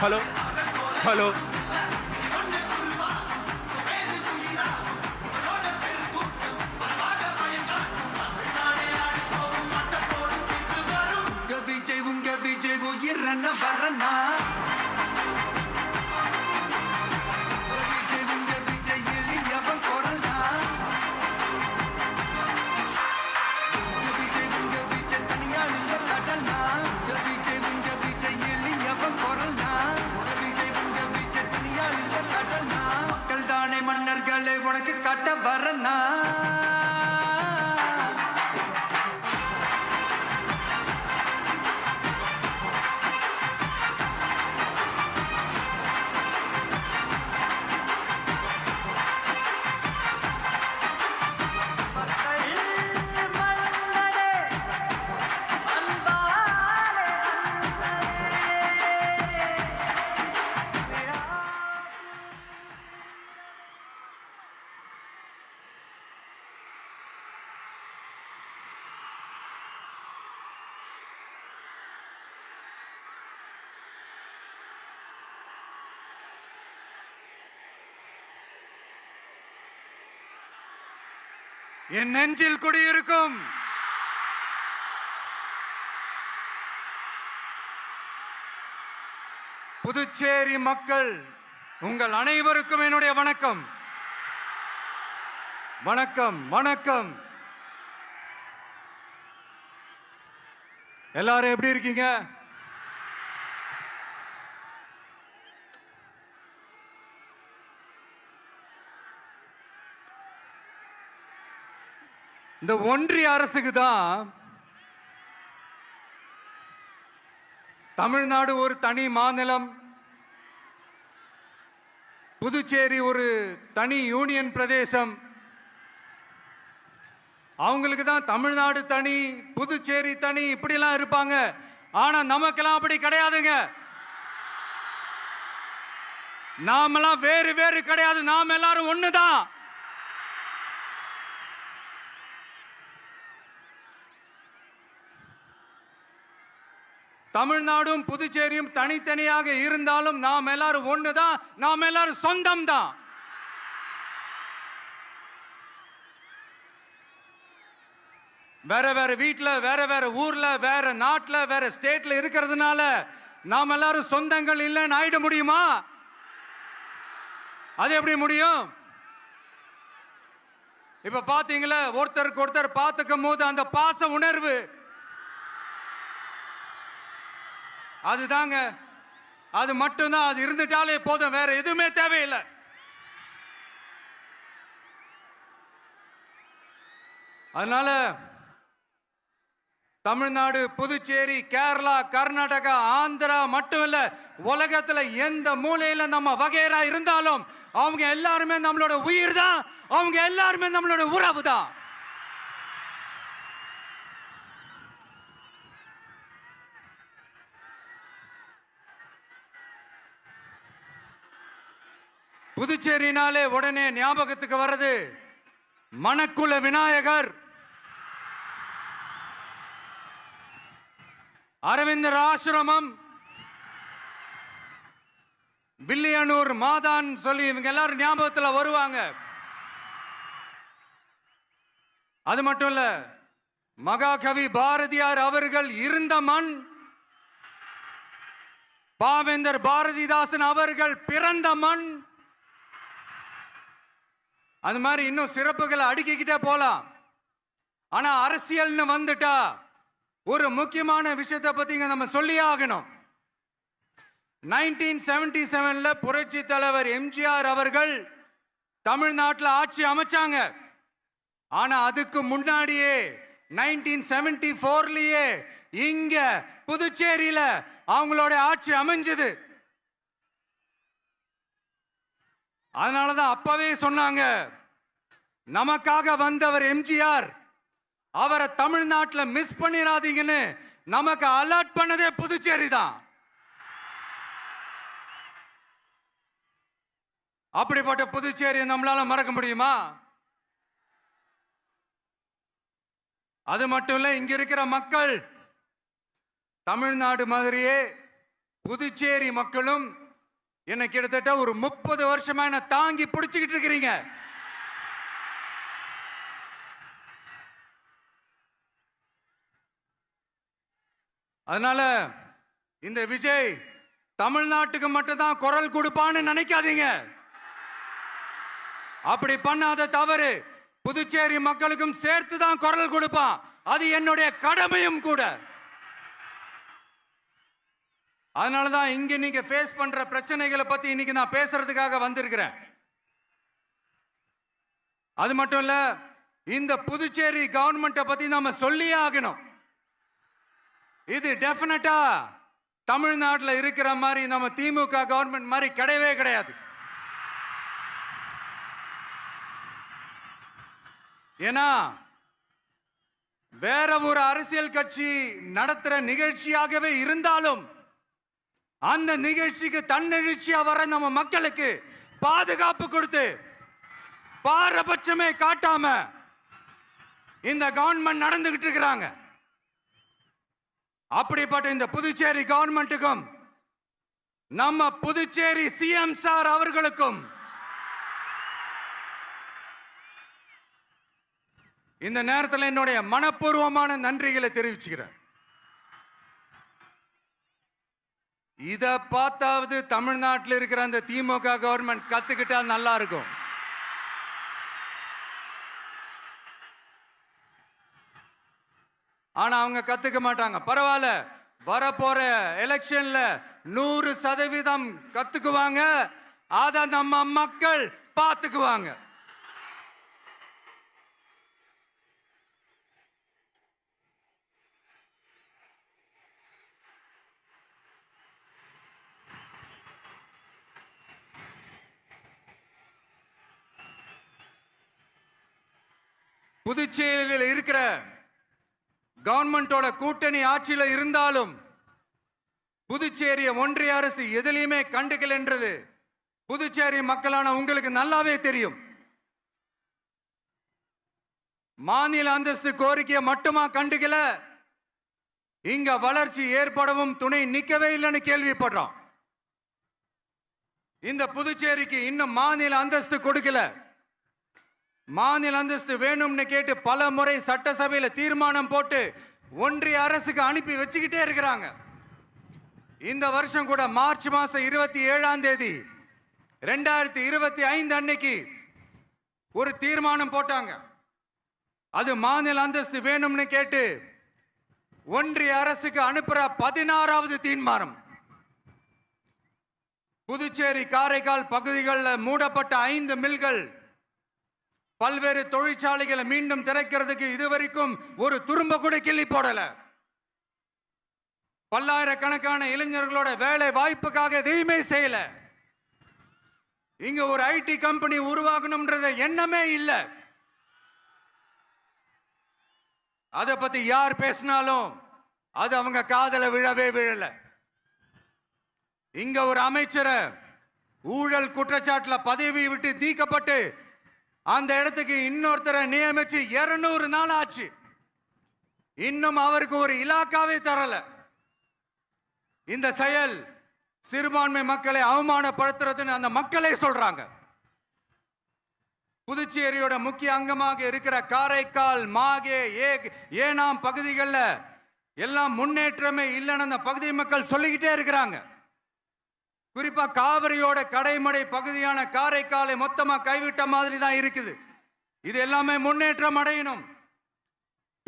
Hello hello உங்க விஜய் உயிரன வரனா விஜய் உங்க விஜய் எளியவன் குரல்னா விஜய் உங்க விஜய் தனியால் இல்ல கடல்னா விஜய் உங்க விஜய் எளியவன் குரல்னா விஜய் உங்க விஜய் தனியால் இல்ல கடல்னா மக்கள் தானே மன்னர்களை உனக்கு காட்ட வரனா என் நெஞ்சில் குடியிருக்கும் புதுச்சேரி மக்கள் உங்கள் அனைவருக்கும் என்னுடைய வணக்கம். வணக்கம் வணக்கம். எல்லாரும் எப்படி இருக்கீங்க? இந்த ஒன்றிய அரசுக்கு தான் தமிழ்நாடு ஒரு தனி மாநிலம், புதுச்சேரி ஒரு தனி யூனியன் பிரதேசம். அவங்களுக்கு தான் தமிழ்நாடு தனி, புதுச்சேரி தனி, இப்படிலாம் இருப்பாங்க. ஆனா நமக்கெல்லாம் அப்படி கிடையாதுங்க. நாமெல்லாம் வேறு வேறு கிடையாது. நாம் எல்லாரும் ஒண்ணுதான். தமிழ்நாடும் புதுச்சேரியும் தனித்தனியாக இருந்தாலும் நாம் எல்லாரும் ஒண்ணுதான். நாம் எல்லாரும் சொந்தம் தான். வேற வேற வீட்டுல, வேற வேற ஊர்ல, வேற நாட்டுல, வேற ஸ்டேட்ல இருக்கிறதுனால நாம் எல்லாரும் சொந்தங்கள் இல்லைன்னு ஆயிட முடியுமா? அது எப்படி முடியும்? இப்ப பாத்தீங்களா, ஒருத்தருக்கு ஒருத்தர் பார்த்துக்கும் போது அந்த பாச உணர்வு, அதுதாங்க, அது மட்டும்தான். அது இருந்துட்டாலே போதும், வேற எதுவுமே தேவையில்லை. அதனால தமிழ்நாடு, புதுச்சேரி, கேரளா, கர்நாடகா, ஆந்திரா மட்டும் இல்ல, உலகத்துல எந்த மூலையில நம்ம வகைரா இருந்தாலும் அவங்க எல்லாருமே நம்மளோட உயிர் தான். அவங்க எல்லாருமே நம்மளோட உறவு தான். புதுச்சேரினாலே உடனே ஞாபகத்துக்கு வர்றது மணக்குள விநாயகர், அரவிந்தர் ஆசிரமம், வில்லியனூர் மாதான் சொல்லி இவங்க எல்லாரும் ஞாபகத்தில் வருவாங்க. அது மட்டும் இல்ல, மகாகவி பாரதியார் அவர்கள் இருந்த மண், பாவேந்தர் பாரதிதாசன் அவர்கள் பிறந்த மண். அது மாதிரி இன்னும் சிறப்புகளை அடுக்கிக்கிட்டே போலாம். ஆனா அரசியல்னு வந்துட்டா ஒரு முக்கியமான விஷயத்தை பத்தி நம்ம சொல்லி ஆகணும். 1977 புரட்சி தலைவர் எம்ஜிஆர் அவர்கள் தமிழ்நாட்டில் ஆட்சி அமைச்சாங்க. ஆனா அதுக்கு முன்னாடியே 1974 இங்க புதுச்சேரியில அவங்களோட ஆட்சி அமைஞ்சது. அதனாலதான் அப்பவே சொன்னாங்க, நமக்காக வந்தவர் எம்ஜிஆர், அவரை தமிழ்நாட்டில் மிஸ் பண்ணிடாதீங்கன்னு நமக்கு அலர்ட் பண்ணதே புதுச்சேரி தான். அப்படிப்பட்ட புதுச்சேரியை நம்மளால மறக்க முடியுமா? அது மட்டும் இல்ல, இங்க இருக்கிற மக்கள் தமிழ்நாடு மாதிரியே புதுச்சேரி மக்களும் என்ன கிட்டத்தட்ட ஒரு 30 வருஷமா என்ன தாங்கி பிடிச்சுக்கிட்டு இருக்கிறீங்க. அதனால இந்த விஜய் தமிழ்நாட்டுக்கு மட்டும்தான் குரல் கொடுப்பான்னு நினைக்காதீங்க. அப்படி பண்ணாத தவறு புதுச்சேரி மக்களுக்கும் சேர்த்து தான் குரல் கொடுப்பான். அது என்னுடைய கடமையும் கூட. அதனாலதான் இங்க நீங்க ஃபேஸ் பண்ற பிரச்சனைகளை பத்தி இன்னைக்கு நான் பேசுறதுக்காக வந்திருக்கிறேன். அது மட்டும் இல்ல, இந்த புதுச்சேரி கவர்மெண்ட்டை பத்தி நாம சொல்லியே ஆகணும். இது டெஃபினட்டா தமிழ்நாட்டில் இருக்கிற மாதிரி நம்ம திமுக கவர்மெண்ட் மாதிரி கிடையவே கிடையாது. ஏன்னா வேற ஒரு அரசியல் கட்சி நடத்துற நிகழ்ச்சியாகவே இருந்தாலும் அந்த நிகழ்ச்சிக்கு தன்னெழுச்சியா வர நம்ம மக்களுக்கு பாதுகாப்பு கொடுத்து பாரபட்சமே காட்டாம இந்த கவர்மெண்ட் நடந்துகிட்டு இருக்கிறாங்க. அப்படிப்பட்ட இந்த புதுச்சேரி கவர்மெண்ட்டுக்கும் நம்ம புதுச்சேரி சிஎம் சார் அவர்களுக்கும் இந்த நேரத்தில் என்னுடைய மனப்பூர்வமான நன்றிகளை தெரிவிச்சுக்கிறேன். இத பார்த்தாவது தமிழ்நாட்டில் இருக்கிற அந்த திமுக கவர்மெண்ட் கத்துக்கிட்டா நல்லா இருக்கும். ஆனா அவங்க கத்துக்க மாட்டாங்க. பரவாயில்ல, வரப்போற எலெக்ஷன்ல 100% கத்துக்குவாங்க. அத நம்ம மக்கள் பார்த்துக்குவாங்க. புதுச்சேரியில் இருக்கிற கவர்மெண்டோட கூட்டணி ஆட்சியில இருந்தாலும் புதுச்சேரிய ஒன்றிய அரசு எதிலையுமே கண்டுக்கல என்றது புதுச்சேரி மக்களான உங்களுக்கு நல்லாவே தெரியும். மாநில அந்தஸ்து கோரிக்கையை மட்டுமா கண்டுக்கல, இங்க வளர்ச்சி ஏற்படவும் துணை நிக்கவே இல்லைன்னு கேள்விப்படுறோம். இந்த புதுச்சேரிக்கு இன்னும் மாநில அந்தஸ்து கொடுக்கல. மாநில அந்தஸ்து வேணும்னு கேட்டு பல முறை சட்டசபையில் தீர்மானம் போட்டு ஒன்றிய அரசுக்கு அனுப்பி வச்சுக்கிட்டே இருக்கிறாங்க. இந்த வருஷம் கூட மார்ச் மாசம் 27ஆம் தேதி 2025 அன்னைக்கு ஒரு தீர்மானம் போட்டாங்க. அது மாநில அந்தஸ்து வேணும்னு கேட்டு ஒன்றிய அரசுக்கு அனுப்புற 16வது தீர்மானம். புதுச்சேரி காரைக்கால் பகுதிகளில் மூடப்பட்ட 5 மில்கள், பல்வேறு தொழிற்சாலைகளை மீண்டும் திறக்கிறதுக்கு இதுவரைக்கும் ஒரு துரும்ப கூட கிள்ளி போடல. பல்லாயிரக்கணக்கான இளைஞர்களோட வேலை வாய்ப்புக்காக எதையுமே செய்யல. இங்க ஒரு ஐடி கம்பெனி உருவாகணும்ன்றது எண்ணமே இல்லை. அதை பத்தி யார் பேசினாலும் அது அவங்க காதல விழவே விழல. இங்க ஒரு அமைச்சரை ஊழல் குற்றச்சாட்டுல பதவி விட்டு நீக்கப்பட்டு அந்த இடத்துக்கு இன்னொருத்தரை நியமிச்சு 200 நாள் ஆச்சு. இன்னும் அவருக்கு ஒரு இலாக்காவே தரல. இந்த செயல் சிறுபான்மை மக்களை அவமானப்படுத்துறதுன்னு அந்த மக்களே சொல்றாங்க. புதுச்சேரியோட முக்கிய அங்கமாக இருக்கிற காரைக்கால், மாகே, ஏனாம் பகுதிகளில் எல்லாம் முன்னேற்றமே இல்லைன்னு அந்த பகுதி மக்கள் சொல்லிக்கிட்டே இருக்கிறாங்க. குறிப்பா காவிரியோட கடைமடை பகுதியான காரைக்காலை மொத்தமா கைவிட்ட மாதிரி தான் இருக்குது. இது எல்லாமே முன்னேற்றம் அடையணும்.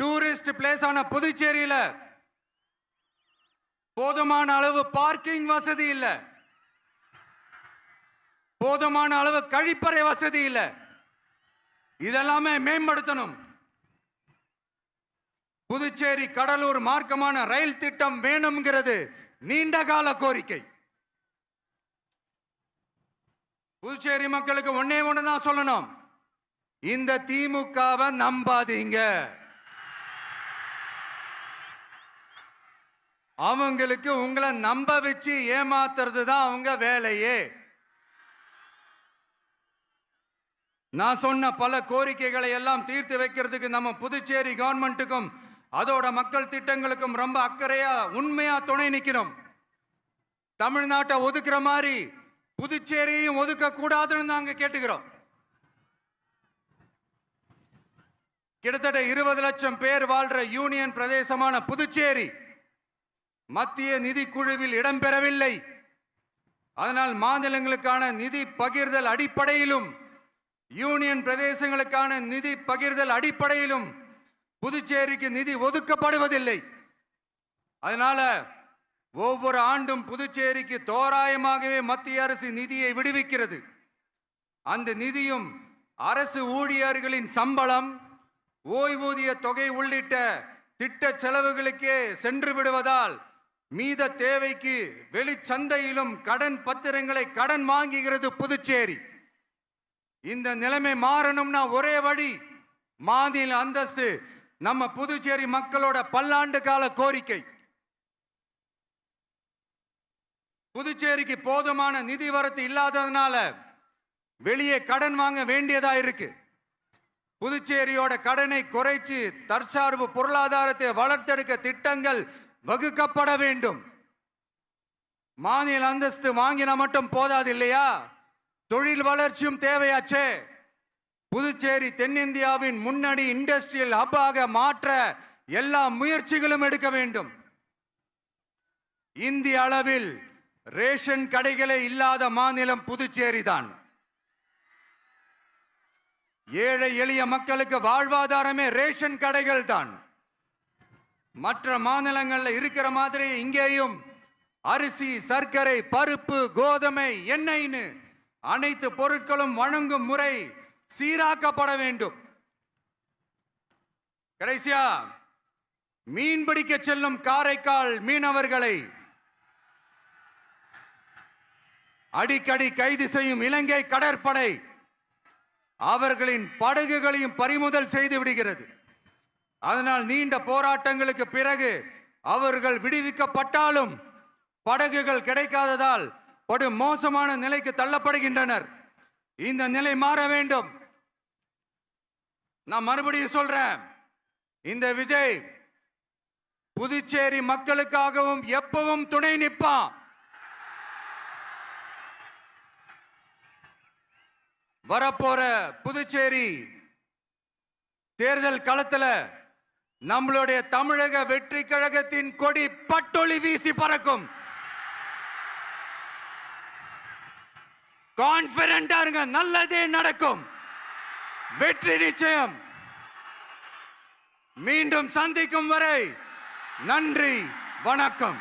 டூரிஸ்ட் பிளேஸ் ஆன புதுச்சேரியில போதுமான அளவு பார்க்கிங் வசதி இல்ல, போதுமான அளவு கழிப்பறை வசதி இல்ல. இதெல்லாமே மேம்படுத்தணும். புதுச்சேரி கடலூர் மார்க்கமான ரயில் திட்டம் வேணும்ங்கிறது நீண்ட கால கோரிக்கை. புதுச்சேரி மக்களுக்கு ஒன்னே ஒண்ணுதான் சொல்லணும், இந்த திமுகவை நம்பாதீங்க. அவங்களுக்கு உங்களை நம்ப வச்சு ஏமாத்துறது தான் அவங்க வேலையே. நான் சொன்ன பல கோரிக்கைகளை எல்லாம் தீர்த்து வைக்கிறதுக்கு நம்ம புதுச்சேரி கவர்மெண்ட்டுக்கும் அதோட மக்கள் திட்டங்களுக்கும் ரொம்ப அக்கறையா உண்மையா துணை நிற்கிறோம். தமிழ்நாட்டை ஒதுக்குற மாதிரி புதுச்சேரியும் ஒதுக்க கூடாதுன்னு நாங்க கேட்டுக்கிறோம். கிட்டத்தட்ட 20 லட்சம் பேர் வாழ்ற யூனியன் பிரதேசமான புதுச்சேரி மத்திய நிதி குழுவில் இடம்பெறவில்லை. அதனால் மாநிலங்களுக்கான நிதி பகிர்தல் அடிப்படையிலும் யூனியன் பிரதேசங்களுக்கான நிதி பகிர்தல் அடிப்படையிலும் புதுச்சேரிக்கு நிதி ஒதுக்கப்படுவதில்லை. அதனால ஒவ்வொரு ஆண்டும் புதுச்சேரிக்கு தோராயமாகவே மத்திய அரசு நிதியை விடுவிக்கிறது. அந்த நிதியும் அரசு ஊழியர்களின் சம்பளம், ஓய்வூதிய தொகை உள்ளிட்ட திட்ட செலவுகளுக்கே சென்று விடுவதால் மீத தேவைக்கு வெளிச்சந்தையிலும் கடன் பத்திரங்களை கடன் வாங்குகிறது புதுச்சேரி. இந்த நிலைமை மாறணும்னா ஒரே வழி மாநில அந்தஸ்து. நம்ம புதுச்சேரி மக்களோட பல்லாண்டு கால கோரிக்கை. புதுச்சேரிக்கு போதுமான நிதி வரத்து இல்லாததுனால வெளியே கடன் வாங்க வேண்டியதா இருக்கு. புதுச்சேரியோட கடனை குறைச்சு தற்சார்பு பொருளாதாரத்தை வளர்த்தெடுக்க திட்டங்கள் வகுக்கப்பட வேண்டும். மாநில அந்தஸ்து வாங்கினா மட்டும் போதாது இல்லையா, தொழில் வளர்ச்சியும் தேவையாச்சே. புதுச்சேரி தென்னிந்தியாவின் முன்னணி இண்டஸ்ட்ரியல் ஹப்பாக மாற்ற எல்லா முயற்சிகளும் எடுக்க வேண்டும். இந்திய அளவில் ரேஷன் கடைகளே இல்லாத மாநிலம் புதுச்சேரி தான். ஏழை எளிய மக்களுக்கு வாழ்வாதாரமே ரேஷன் கடைகள் தான். மற்ற மாநிலங்கள்ல இருக்கிற மாதிரி இங்கேயும் அரிசி, சர்க்கரை, பருப்பு, கோதுமை, எண்ணெய்னு அனைத்து பொருட்களும் வழங்கும் முறை சீராக்கப்பட வேண்டும். கடைசியா மீன் பிடிக்க செல்லும் காரைக்கால் மீனவர்களை அடிக்கடி கைது செய்யும் இலங்கை கடற்படை அவர்களின் படகுகளையும் பறிமுதல் செய்து விடுகிறது. அதனால் நீண்ட போராட்டங்களுக்கு பிறகு அவர்கள் விடுவிக்கப்பட்டாலும் படகுகள் கிடைக்காததால் படு மோசமான நிலைக்கு தள்ளப்படுகின்றனர். இந்த நிலை மாற வேண்டும். நான் மறுபடியும் சொல்றேன், இந்த விஜய் புதுச்சேரி மக்களுக்காகவும் எப்பவும் துணை நிற்பான். வரப்போற புதுச்சேரி தேர்தல் களத்துல நம்மளுடைய தமிழக வெற்றி கழகத்தின் கொடி பட்டொளி வீசி பறக்கும். கான்பிடென்டா இருங்க, நல்லதே நடக்கும், வெற்றி நிச்சயம். மீண்டும் சந்திக்கும் வரை நன்றி, வணக்கம்.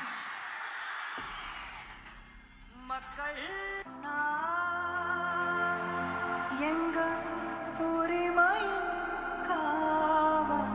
மக்கள் எங்க உரிமையின் காவல்.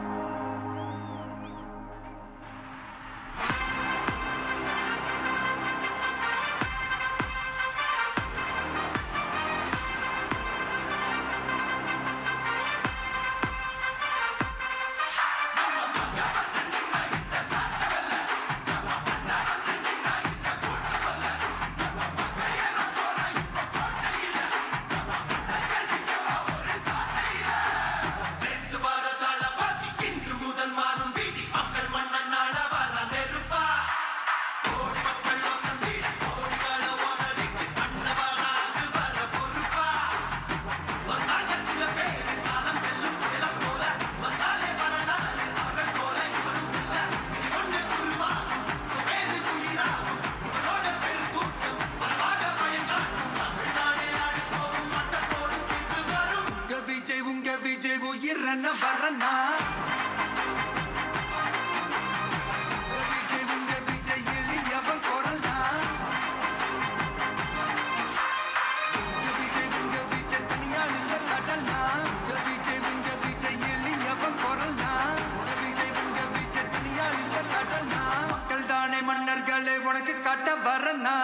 விஜய் உயிரன வரனா, விஜய் உங்க விஜய் எளியவன் குரல்னா, விஜய் உங்க விஜய் தனியால் இல்ல கடல்னா, விஜய் உங்க விஜய் எளியவன் குரல்னா, விஜய் உங்க விஜய் தனியால் இல்ல கடல்னா, மக்கள் தானே மன்னர்களே உனக்கு காட்ட வரனா.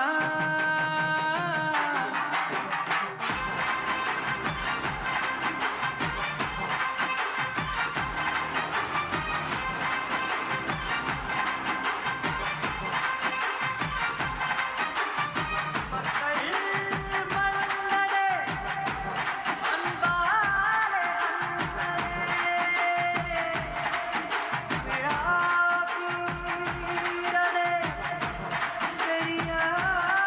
Yeah.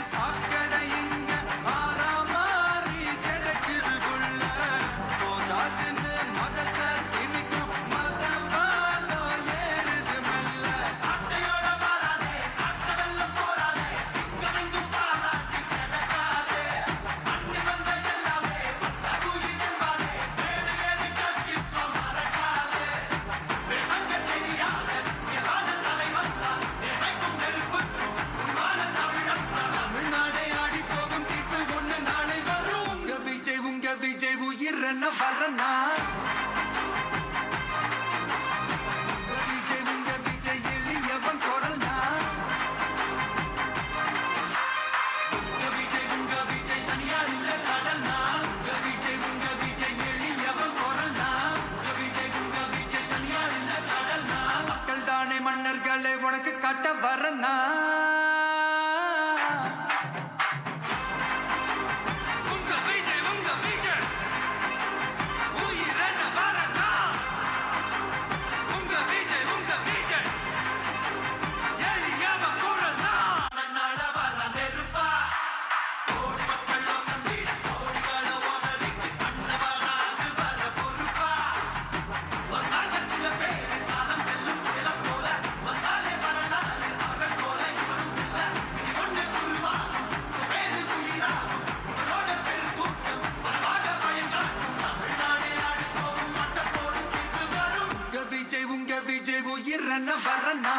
சாக்கடை இங்க ஆறா மாறி கிடக்குது புள்ள. போதாதுன்னு மதத்தை திணிக்கும் மதவாதம் ஏறுது மெல்ல. சட்டையோட வராதே, அட்ட வெள்ளம் போராதே, சிங்கம் எங்கும் பாராட்டி கிடக்காதே. மண்ணு வந்த எல்லாமே வந்தா கூலி என்பாரே, மேடு ஏறி கட்சிப்ப மறக்காதே. வேஷங்க தெரியாத எவாத தலைவன் தான், நிறைக்கும் நெருப்புக்கும் உருவான தமிழன் தான். தமிழ்நாடே ஆடி போகும் தீர்ப்பு ஒண்ணு நாளை வரும். உங்க விஜய் உயிர் என்ன வரனா? உங்க விஜய் எளியவன் குரல்னா? உங்க விஜய் தனியார் இல்ல கடல்னா? உங்க விஜய் எளியவன் குரல்னா? உங்க விஜய் தனியார் இல்ல கடல்னா? மக்கள் தானே மன்னர்களை உனக்கு காட்ட வரனா? உங்க விஜய் உயிர் என்ன வரனா? உங்க விஜய் எளியவன் குரல்னா? நன்னாட வர நெருப்பா, கோடி மக்கள் வசந்திட கோடிகளை உதவிக்கு பண்ண வராது வர பொறுப்பா. வந்தாங்க சில பேர் காலம் வெல்லும் புயலம் போல, வந்தாலே வரலாறு அவர்கள் போல இவனும் இல்ல. இது ஒண்ணு உருவாகும், பேரு குயிராகும், இவனோட பெருங்கூட்டம் வரவாக பயங்காட்டும். தமிழ்நாடே ஆடி போகும் மட்டம் போடும் தீர்ப்பு வரும். உங்க விஜய் உயிர் என்ன வரனா?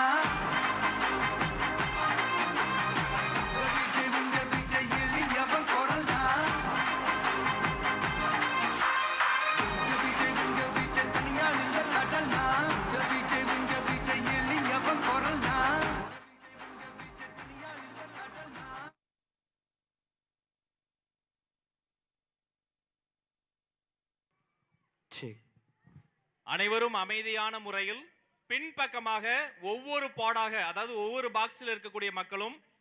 உங்க விஜய் எளியவன் குரல்னா? உங்க விஜய் தனியார் இல்ல கடல்னா? உங்க விஜய் எளியவன் குரல்னா? உங்க விஜய் தனியார் இல்ல கடல்னா? அனைவரும் அமைதியான முறையில் பின்பக்கமாக ஒவ்வொரு பாடாக, அதாவது ஒவ்வொரு பாக்ஸில் இருக்கக்கூடிய மக்களும்